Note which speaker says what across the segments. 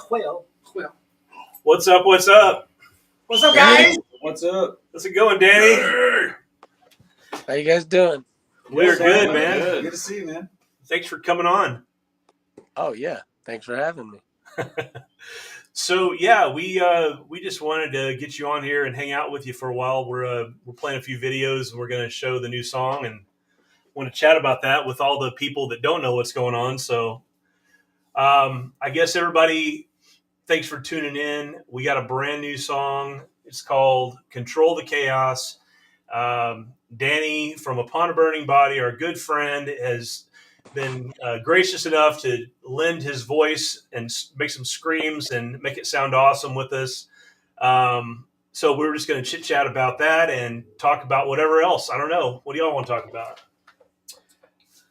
Speaker 1: Well.
Speaker 2: What's up? What's up?
Speaker 1: What's up, guys?
Speaker 3: What's up?
Speaker 2: How's it going, Danny?
Speaker 4: How you guys doing?
Speaker 2: We're good, man.
Speaker 3: Good to see you, man.
Speaker 2: Thanks for coming on.
Speaker 4: Oh yeah, thanks for having me.
Speaker 2: So yeah, we just wanted to get you on here and hang out with you for a while. We're playing a few videos and we're going to show the new song and want to chat about that with all the people that don't know what's going on. So I guess everybody, thanks for tuning in. We got a brand new song. It's called "Control the Chaos." Danny from Upon a Burning Body, our good friend, has been gracious enough to lend his voice and make some screams and make it sound awesome with us. So we're just going to chit chat about that and talk about whatever else. I don't know. What do y'all want to talk about?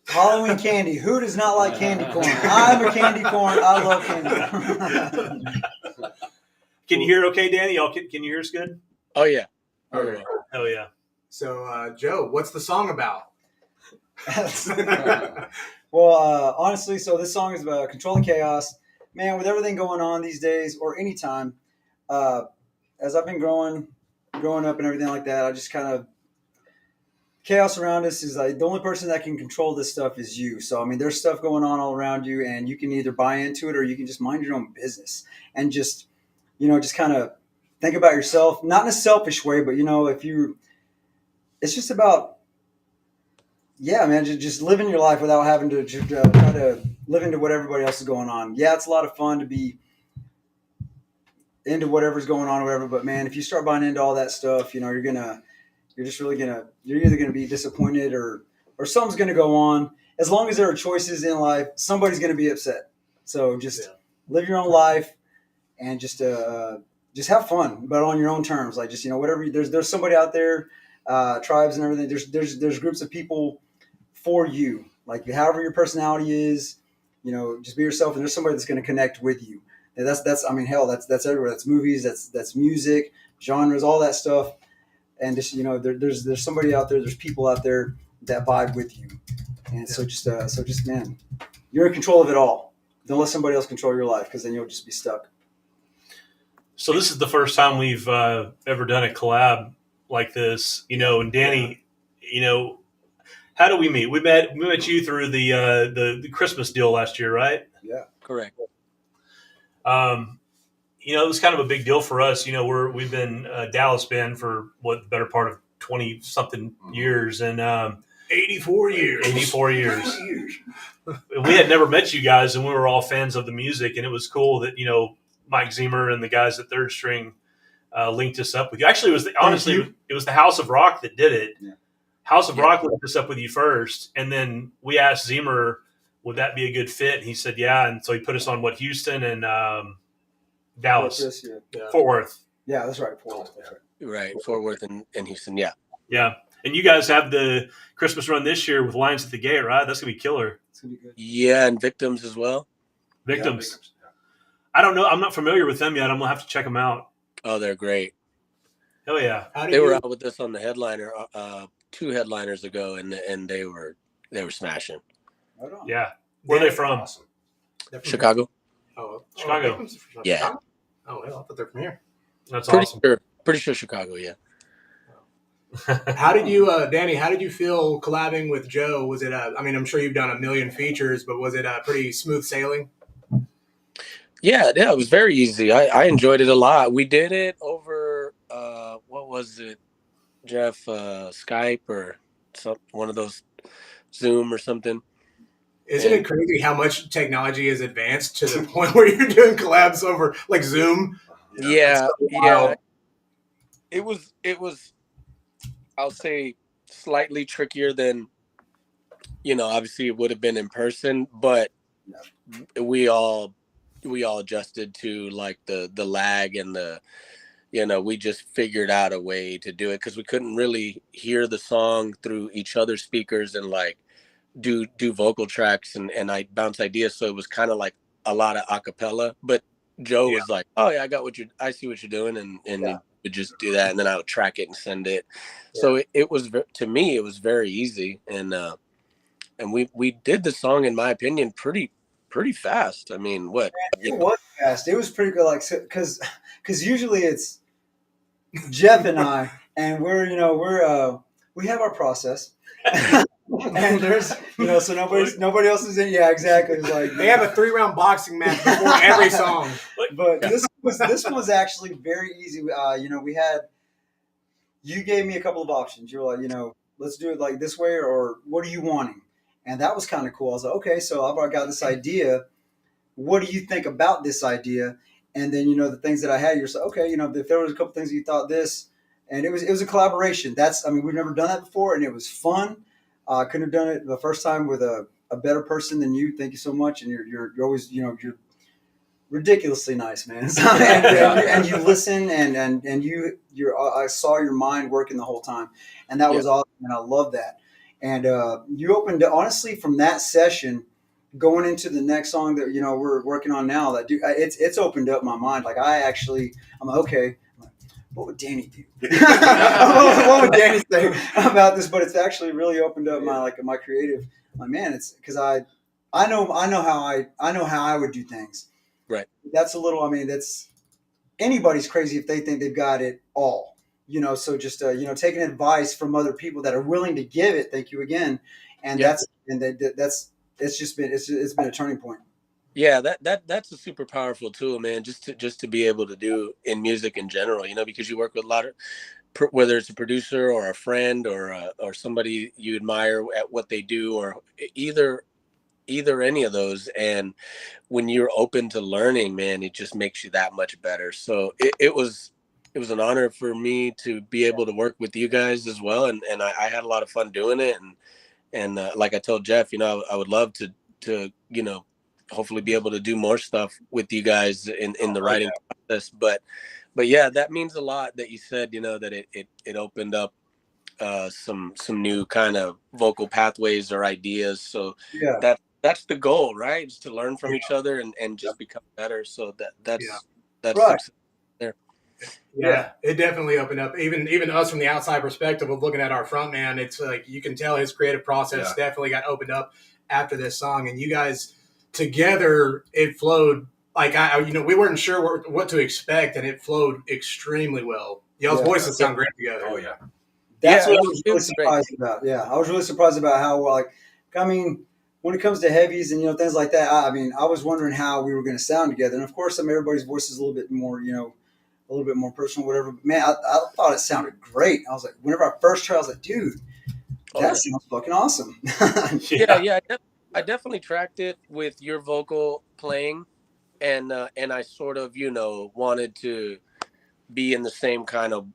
Speaker 3: Halloween candy. Who does not like candy corn? I'm a candy corn. I love candy corn.
Speaker 2: Can you hear okay, Danny? Y'all can you hear us good?
Speaker 4: Oh yeah.
Speaker 1: Okay.
Speaker 2: Hell yeah.
Speaker 1: So, Joe, what's the song about?
Speaker 3: Well, honestly, so this song is about controlling chaos. Man, with everything going on these days or anytime, as I've been growing up and everything like that, I just kind of chaos around us is like the only person that can control this stuff is you. So, I mean, there's stuff going on all around you and you can either buy into it or you can just mind your own business and just, just kind of think about yourself, not in a selfish way, but, it's just about, man, just living your life without having to try to live into what everybody else is going on. Yeah, it's a lot of fun to be into whatever's going on or whatever, but man, if you start buying into all that stuff, you're either gonna be disappointed or something's gonna go on. As long as there are choices in life, somebody's gonna be upset. So just live your own life and just have fun, but on your own terms. Like just whatever. There's somebody out there, tribes and everything. There's groups of people for you. Like however your personality is, just be yourself, and there's somebody that's gonna connect with you. And that's everywhere. That's movies. That's music, genres, all that stuff. And just there's somebody out there, there's people out there that vibe with you, and so just man, you're in control of it all. Don't let somebody else control your life, because then you'll just be stuck.
Speaker 2: So this is the first time we've ever done a collab like this, and Danny, how do we meet? We met you through the Christmas deal last year, right?
Speaker 3: Yeah,
Speaker 4: Correct.
Speaker 2: It was kind of a big deal for us. We've been a Dallas band for the better part of 20 something years, and
Speaker 1: 84 years.
Speaker 2: 84 years. We had never met you guys, and we were all fans of the music, and it was cool that Mike Zemer and the guys at Third String linked us up with you. Actually, it was the House of Rock that did it. Yeah. House of Rock linked us up with you first, and then we asked Zemer, would that be a good fit? And he said, yeah, and so he put us on Houston and Dallas, Fort Worth.
Speaker 3: Yeah, that's right. Fort Worth. That's right.
Speaker 4: Right, Fort Worth and Houston. Yeah.
Speaker 2: Yeah, and you guys have the Christmas run this year with Lions at the Gate, right? That's gonna be killer.
Speaker 3: It's gonna be good.
Speaker 4: Yeah, and Victims as well.
Speaker 2: Victims. Yeah. I don't know. I'm not familiar with them yet. I'm gonna have to check them out.
Speaker 4: Oh, they're great.
Speaker 2: Hell yeah!
Speaker 4: They were out with us on the headliner 2 headliners ago, and they were smashing.
Speaker 3: Right on.
Speaker 2: Yeah. Where are they from?
Speaker 1: Awesome.
Speaker 4: Chicago.
Speaker 1: Oh,
Speaker 2: Chicago.
Speaker 4: Yeah.
Speaker 1: Chicago? Oh, hell, I thought they're from here.
Speaker 2: That's awesome.
Speaker 4: Pretty sure Chicago. Yeah.
Speaker 1: How did you, Danny? How did you feel collabing with Joe? Was it? I'm sure you've done a million features, but was it pretty smooth sailing?
Speaker 4: Yeah, it was very easy. I enjoyed it a lot. We did it over what was it, Jeff? Skype or one of those, Zoom or something.
Speaker 1: Isn't it crazy how much technology has advanced to the point where you're doing collabs over like Zoom?
Speaker 4: Yeah. It was. I'll say slightly trickier than, obviously it would have been in person, but we all adjusted to like the lag and we just figured out a way to do it because we couldn't really hear the song through each other's speakers and like do vocal tracks and I bounce ideas. So it was kind of like a lot of acapella, but Joe was like, oh yeah, I see what you're doing. And would just do that. And then I would track it and send it. Yeah. So it was, to me, it was very easy. And we did the song, in my opinion, pretty pretty fast. I mean, what?
Speaker 3: It was fast. It was pretty good. Like, because usually it's Jeff and I, and we have our process. And there's, so nobody else is in. Yeah, exactly. It's like
Speaker 1: They have a 3-round boxing match before every song.
Speaker 3: But this was actually very easy. We had, you gave me a couple of options. You were like, let's do it like this way, or what are you wanting? And that was kind of cool. I was like, okay, so I've got this idea. What do you think about this idea? And then, the things that I had, you're like, okay, if there was a couple things you thought this, and it was a collaboration. We've never done that before, and it was fun. I couldn't have done it the first time with a better person than you. Thank you so much. And you're always, you're ridiculously nice, man. And you listen, and I saw your mind working the whole time, and that was awesome, and I love that. And you opened, honestly, from that session, going into the next song that we're working on now. It's opened up my mind. Like I'm like, okay, what would Danny do? What would Danny say about this? But it's actually really opened up my creative. My man, it's because I know how I would do things.
Speaker 4: Right.
Speaker 3: That's a little. I mean, that's anybody's crazy if they think they've got it all. So just taking advice from other people that are willing to give it. Thank you again. And that's it's been a turning point.
Speaker 4: Yeah, that's a super powerful tool, man. Just to be able to do in music in general, because you work with a lot of, whether it's a producer or a friend or somebody you admire at what they do, or either any of those. And when you're open to learning, man, it just makes you that much better. So it was an honor for me to be able to work with you guys as well, and I had a lot of fun doing it. And like I told Jeff, I would love to hopefully be able to do more stuff with you guys in the writing process. But yeah, that means a lot that you said, that it opened up some new kind of vocal pathways or ideas. So that's the goal, right? Is to learn from each other and just become better. So that's
Speaker 3: right
Speaker 4: there.
Speaker 1: Yeah, it definitely opened up. Even us from the outside perspective of looking at our front man, it's like you can tell his creative process definitely got opened up after this song. And you guys together, it flowed like we weren't sure what to expect, and it flowed extremely well. Y'all's voices sound great together.
Speaker 5: Oh yeah,
Speaker 3: that's what I was really surprised about. Yeah, I was really surprised about how when it comes to heavies and things like that. I was wondering how we were going to sound together, and of course, everybody's voice is a little bit more a little bit more personal, whatever. But man, I thought it sounded great. I was like, whenever I first tried, I was like, dude, that sounds fucking awesome.
Speaker 4: Yeah. I definitely tracked it with your vocal playing, and I sort of wanted to be in the same kind of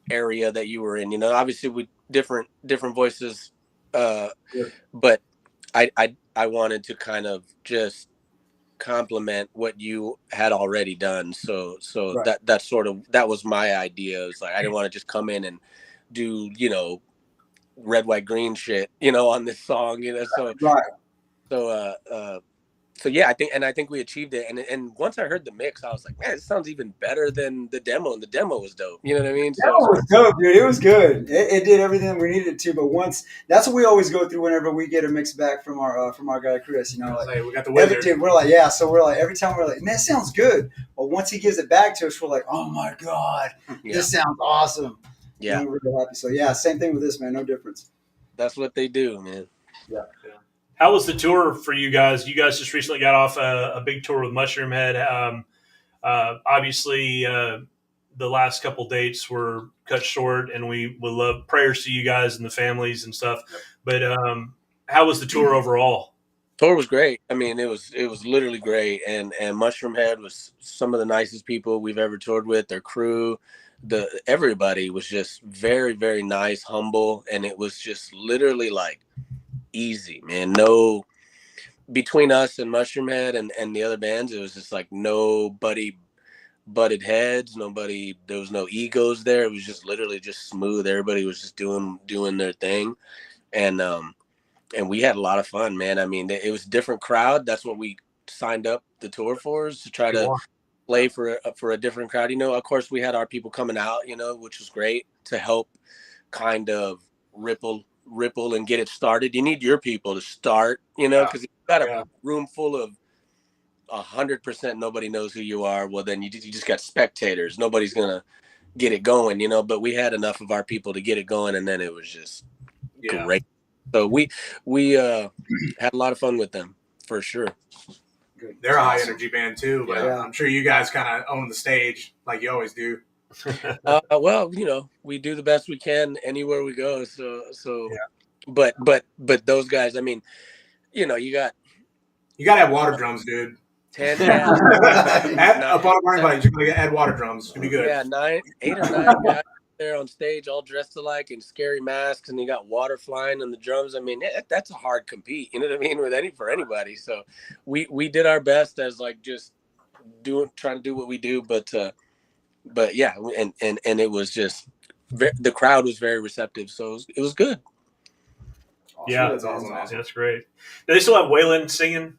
Speaker 4: area that you were in. Obviously with different voices, but I wanted to kind of just complement what you had already done. So right. that was my idea. It was like I didn't want to just come in and do red, white, green shit on this song. So
Speaker 3: right.
Speaker 4: So yeah, I think we achieved it. And once I heard the mix, I was like, man, it sounds even better than the demo. And the demo was dope. You know what I mean?
Speaker 3: So it was dope, dude. It was good. It did everything we needed to. But that's what we always go through whenever we get a mix back from our guy Chris.
Speaker 1: We got the wizard.
Speaker 3: We're like, so we're like every time we're like, man, it sounds good. But once he gives it back to us, we're like, oh my god, this sounds awesome.
Speaker 4: Yeah,
Speaker 3: and we're really happy. So yeah, same thing with this, man. No difference.
Speaker 4: That's what they do, man.
Speaker 3: Yeah.
Speaker 2: How was the tour for you guys? You guys just recently got off a big tour with Mushroom Head. Obviously, the last couple dates were cut short, and we would love prayers to you guys and the families and stuff. But how was the tour overall?
Speaker 4: Tour was great. I mean, it was literally great. And Mushroom Head was some of the nicest people we've ever toured with. Their crew, everybody was just very, very nice, humble, and it was just literally like easy, man. No, between us and Mushroom Head and the other bands, it was just like nobody butted heads. There was no egos there. It was just literally just smooth. Everybody was just doing their thing, and we had a lot of fun, man. I mean, it was a different crowd. That's what we signed up the tour for, is to try to play for a different crowd. Of course, we had our people coming out, which was great to help kind of ripple and get it started. You need your people to start, because you've got a room full of 100% nobody knows who you are, well, then you just got spectators. Nobody's going to get it going, you know, but we had enough of our people to get it going, and then it was just great. So we had a lot of fun with them, for sure.
Speaker 1: Good. They're a high energy band too, but I'm sure you guys kind of own the stage like you always do.
Speaker 4: Well, you know, we do the best we can anywhere we go. So but those guys, I mean, you know, you got
Speaker 1: to have water drums, dude.
Speaker 4: 10,
Speaker 1: upon everybody, you gotta add water drums to be good.
Speaker 4: Yeah, 8 or 9 guys there on stage, all dressed alike in scary masks, and you got water flying on the drums. I mean, that's a hard compete. You know what I mean? For anybody. So we did our best as like just trying to do what we do, but yeah, and it was just the crowd was very receptive, so it was good.
Speaker 2: Awesome. Yeah, that's awesome. That's great. Do they still have Waylon singing?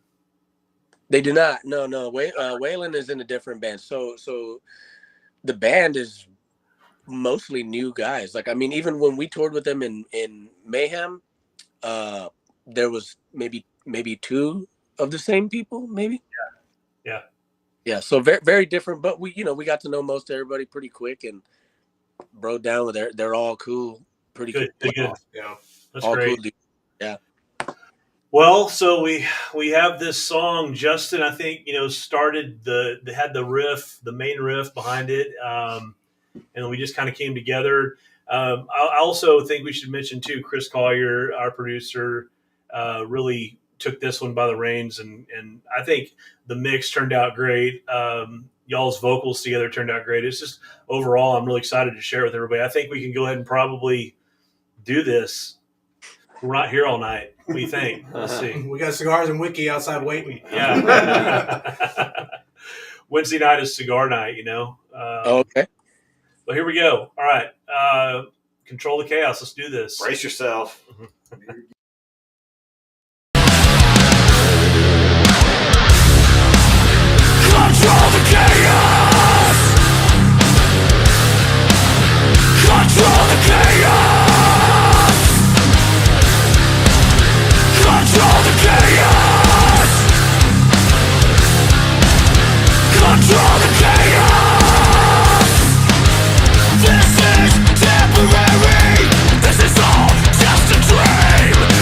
Speaker 4: They do not. No. Waylon is in a different band. So the band is mostly new guys. Like, I mean, even when we toured with them in Mayhem, there was maybe 2 of the same people, maybe. Yeah. So very, very different. But we got to know most everybody pretty quick and broke down with they're all cool, pretty
Speaker 2: good.
Speaker 4: Good.
Speaker 2: Yeah, that's
Speaker 4: all
Speaker 2: great.
Speaker 4: Cool. Yeah.
Speaker 2: Well, so we have this song. Justin, I think, you know, started had the riff, the main riff behind it, and we just kind of came together. I also think we should mention too, Chris Collier, our producer, really took this one by the reins, and I think the mix turned out great. Y'all's vocals together turned out great. It's just overall, I'm really excited to share with everybody. I think we can go ahead and probably do this. We're not here all night. What do you think? Let's see.
Speaker 1: We got cigars and whiskey outside waiting.
Speaker 2: Yeah. Wednesday night is cigar night, you know.
Speaker 4: Okay.
Speaker 2: Well, here we go. All right. Control the chaos. Let's do this.
Speaker 5: Brace yourself.
Speaker 6: Control the chaos. Control the chaos. Control the chaos. Control the chaos. This is temporary. This is all just a dream.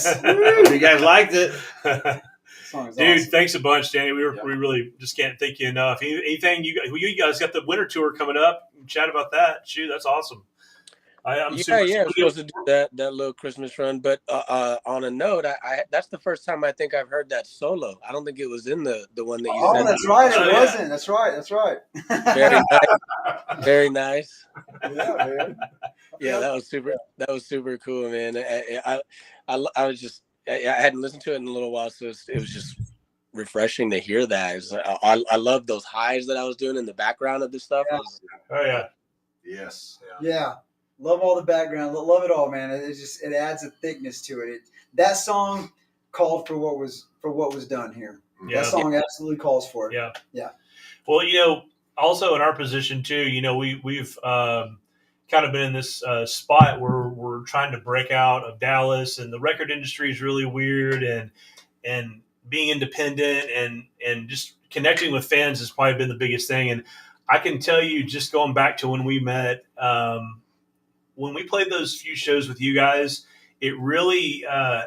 Speaker 3: Yes.
Speaker 5: You guys liked it.
Speaker 3: Song is
Speaker 2: Dude,
Speaker 3: awesome.
Speaker 2: thanks a bunch, Danny. We really just can't thank you enough. Anything you guys got the winter tour coming up? Chat about that. Shoot, that's awesome. I'm super.
Speaker 4: We're supposed to do that little Christmas run. But on a note, I that's the first time I think I've heard that solo. I don't think it was in the one that you
Speaker 3: Oh,
Speaker 4: sent.
Speaker 3: that's right. It
Speaker 2: Oh, yeah.
Speaker 3: wasn't. That's right. That's right.
Speaker 4: Very nice. Very nice.
Speaker 3: Yeah, man.
Speaker 4: Yeah, that was super. That was super cool, man. I was just I hadn't listened to it in a little while, so it was just refreshing to hear that. It's like, I love those highs that I was doing in the background of this stuff.
Speaker 3: Yeah.
Speaker 2: Oh yeah.
Speaker 5: Yes.
Speaker 3: Yeah. Love all the background. Love it all, man. It adds a thickness to it. That song called for what was done here.
Speaker 2: Yeah.
Speaker 3: That song absolutely calls for it.
Speaker 2: Yeah.
Speaker 3: Yeah.
Speaker 2: Well, also in our position too, we've kind of been in this spot where we're trying to break out of Dallas, and the record industry is really weird, and being independent and just connecting with fans has probably been the biggest thing. And I can tell you, just going back to when we met, when we played those few shows with you guys, it really, I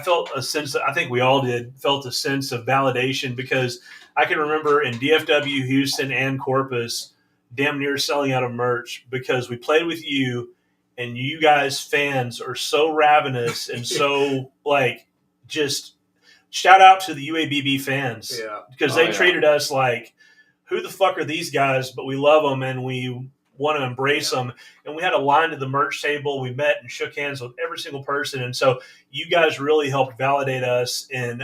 Speaker 2: felt a sense that I think we all felt a sense of validation, because I can remember in DFW, Houston, and Corpus, damn near selling out of merch because we played with you, and you guys fans are so ravenous and so just shout out to the UABB fans, because they treated us like, who the fuck are these guys? But we love them and we want to embrace them. And we had a line to the merch table. We met and shook hands with every single person. And so you guys really helped validate us in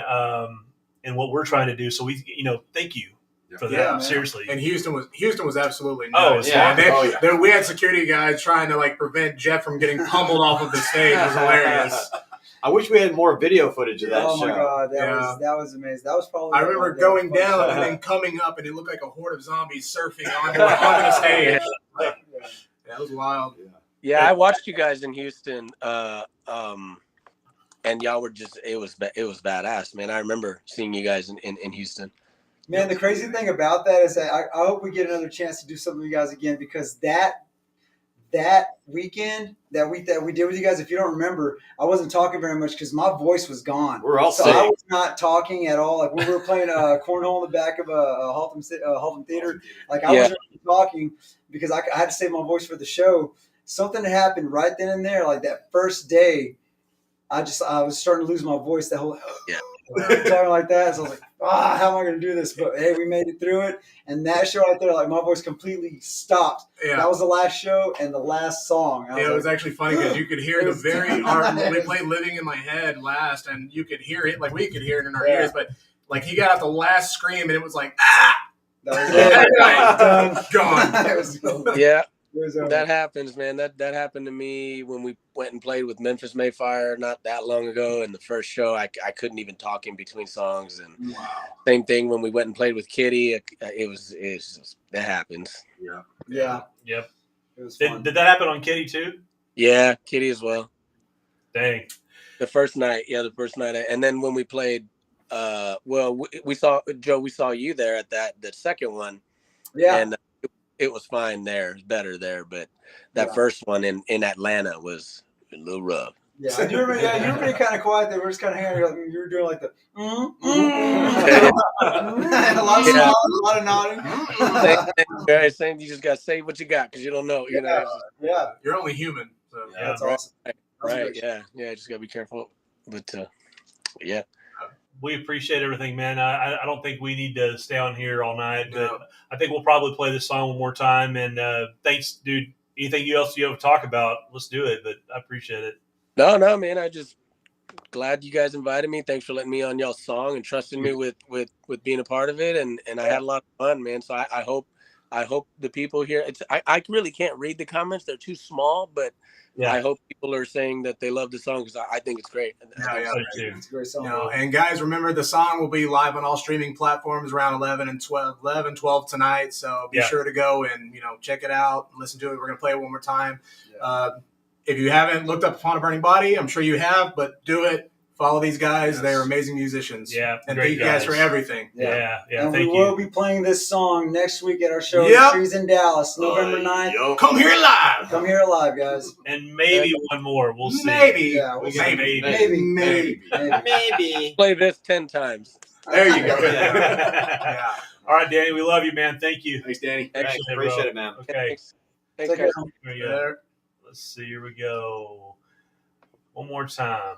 Speaker 2: what we're trying to do. So we, thank you for that.
Speaker 1: Man.
Speaker 2: Seriously.
Speaker 1: And Houston was absolutely nuts.
Speaker 2: Oh, yeah.
Speaker 1: We had security guys trying to prevent Jeff from getting pummeled off of the stage. It was hilarious.
Speaker 5: I wish we had more video footage of that show.
Speaker 3: Oh my god, that was amazing. That was probably.
Speaker 1: I remember going down and then coming up, and it looked like a horde of zombies surfing onto the stage. That was wild.
Speaker 4: Yeah, I watched you guys in Houston, and y'all were just it was badass, man. I remember seeing you guys in Houston.
Speaker 3: Man, the crazy thing about that is that I hope we get another chance to do something with you guys again, because that weekend that we did with you guys, if you don't remember, I wasn't talking very much because my voice was gone.
Speaker 5: We're all
Speaker 3: so
Speaker 5: sick.
Speaker 3: I was not talking at all. Like when we were playing cornhole in the back of a Haltom Theater, like I wasn't really talking because I had to save my voice for the show. Something happened right then and there. Like that first day, I was starting to lose my voice. That whole talking like that. So I was like, how am I going to do this? But hey, we made it through it. And that show right there, like my voice completely stopped.
Speaker 1: Yeah.
Speaker 3: That was the last show and the last song.
Speaker 1: It was actually funny because you could hear the when we played "Living in My Head" last, and you could hear it, like we could hear it in our ears, but like he got out the last scream, and it was like,
Speaker 3: that was it.
Speaker 1: Done. Gone.
Speaker 3: It was,
Speaker 4: yeah.
Speaker 3: That
Speaker 4: That happens, man. That happened to me when we went and played with Memphis Mayfire not that long ago. And the first show, I couldn't even talk in between songs. And same thing when we went and played with Kitty. That happens.
Speaker 3: Yeah.
Speaker 2: Yep.
Speaker 3: It was fun.
Speaker 2: Did that happen on Kitty too?
Speaker 4: Yeah, Kitty as well.
Speaker 2: Dang.
Speaker 4: The first night, and then when we played, we saw Joe. We saw you there at the second one.
Speaker 3: Yeah.
Speaker 4: And it was fine there, better there, but that first one in Atlanta was a little rough.
Speaker 3: Yeah, you were being kind of quiet there. We were just kind of hearing you were doing like the a lot of nodding.
Speaker 4: Same. You just got to say what you got because you don't know.
Speaker 3: Yeah,
Speaker 1: You're only human. So.
Speaker 3: Yeah, that's awesome.
Speaker 4: Right. Yeah. Just got to be careful. But yeah.
Speaker 2: We appreciate everything, man. I don't think we need to stay on here all night, but I think we'll probably play this song one more time. And thanks, dude. Anything else you have to talk about, let's do it. But I appreciate it.
Speaker 4: No, man. I just glad you guys invited me. Thanks for letting me on y'all's song and trusting me with being a part of it. And I had a lot of fun, man. So I hope the people here. I really can't read the comments; they're too small, but. Yeah. I hope people are saying that they love the song because I think it's great.
Speaker 3: It's a great song.
Speaker 1: And guys, remember the song will be live on all streaming platforms around 11 and 12 tonight. So be sure to go and check it out, listen to it. We're gonna play it one more time. If you haven't looked up Upon a Burning Body, I'm sure you have, but do it. Follow these guys.
Speaker 5: Yes.
Speaker 1: They're amazing musicians.
Speaker 2: Yeah,
Speaker 1: And
Speaker 2: great
Speaker 1: thank you guys
Speaker 2: guys.
Speaker 1: for everything.
Speaker 2: Yeah.
Speaker 3: And
Speaker 2: Thank
Speaker 3: we
Speaker 2: you.
Speaker 3: will be playing this song next week at our show,
Speaker 1: Yep.
Speaker 3: Trees in Dallas, November 9th.
Speaker 5: Yo.
Speaker 1: Come here live.
Speaker 3: Come here live, guys.
Speaker 2: And maybe one more. We'll see.
Speaker 1: Maybe.
Speaker 3: Yeah, we'll see.
Speaker 1: Maybe.
Speaker 4: Play this 10 times.
Speaker 1: There you go.
Speaker 2: Yeah. All right, Danny, we love you, man. Thank you.
Speaker 5: Thanks, Danny.
Speaker 2: Thanks,
Speaker 5: Thanks.
Speaker 2: bro.
Speaker 5: Appreciate it, man.
Speaker 2: Okay,
Speaker 4: Thanks.
Speaker 3: Take
Speaker 4: Thanks,
Speaker 3: care.
Speaker 4: guys.
Speaker 2: here we go. Let's see. Here we go. One more time.